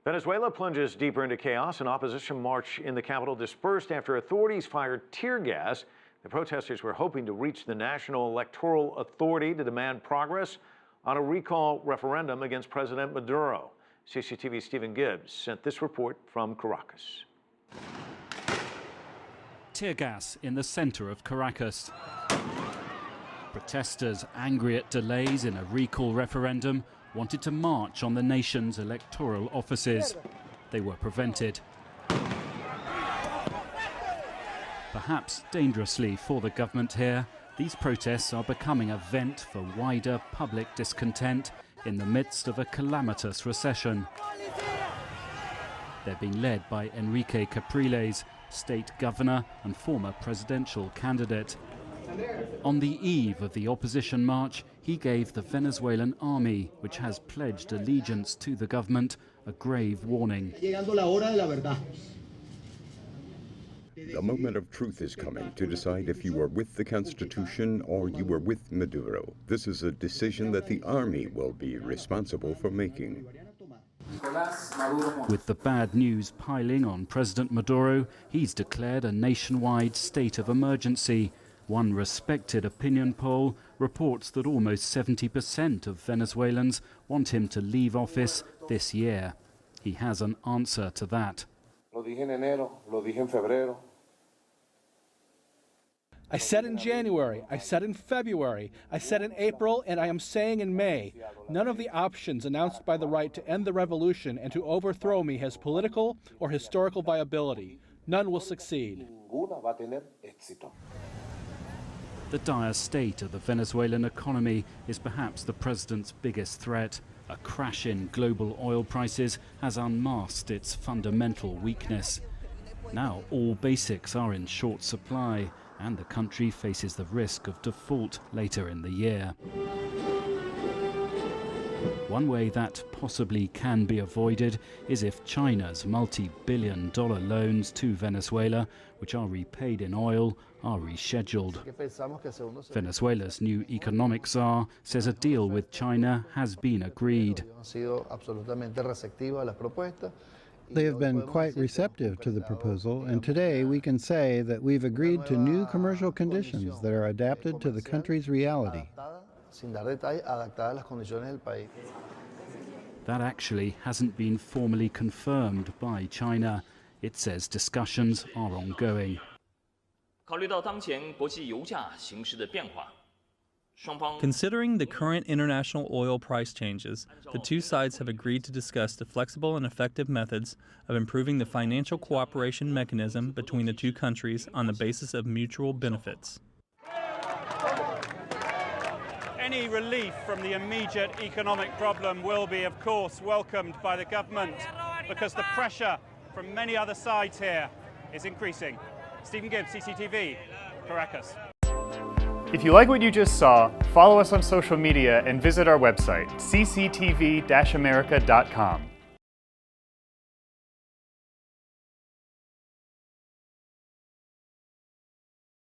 Venezuela plunges deeper into chaos. An opposition march in the capital dispersed after authorities fired tear gas. The protesters were hoping to reach the National Electoral Authority to demand progress on a recall referendum against President Maduro. CCTV's Stephen Gibbs sent this report from Caracas. Tear gas in the center of Caracas. Protesters, angry at delays in a recall referendum, wanted to march on the nation's electoral offices. They were prevented. Perhaps dangerously for the government here, these protests are becoming a vent for wider public discontent in the midst of a calamitous recession. They're being led by Enrique Capriles, state governor and former presidential candidate. On the eve of the opposition march, he gave the Venezuelan army, which has pledged allegiance to the government, a grave warning. The moment of truth is coming to decide if you are with the Constitution or you are with Maduro. This is a decision that the army will be responsible for making. With the bad news piling on President Maduro, he's declared a nationwide state of emergency. One respected opinion poll reports that almost 70% of Venezuelans want him to leave office this year. He has an answer to that. I said in January, I said in February, I said in April, and I am saying in May, none of the options announced by the right to end the revolution and to overthrow me has political or historical viability. None will succeed. The dire state of the Venezuelan economy is perhaps the president's biggest threat. A crash in global oil prices has unmasked its fundamental weakness. Now all basics are in short supply, and the country faces the risk of default later in the year. One way that possibly can be avoided is if China's multi-billion-dollar loans to Venezuela, which are repaid in oil, are rescheduled. Venezuela's new economic czar says a deal with China has been agreed. They have been quite receptive to the proposal, and today we can say that we've agreed to new commercial conditions that are adapted to the country's reality. That actually hasn't been formally confirmed by China. It says discussions are ongoing. Considering the current international oil price changes, the two sides have agreed to discuss the flexible and effective methods of improving the financial cooperation mechanism between the two countries on the basis of mutual benefits. Any relief from the immediate economic problem will be, of course, welcomed by the government because the pressure from many other sides here is increasing. Stephen Gibbs, CCTV, Caracas. If you like what you just saw, follow us on social media and visit our website, cctv-america.com.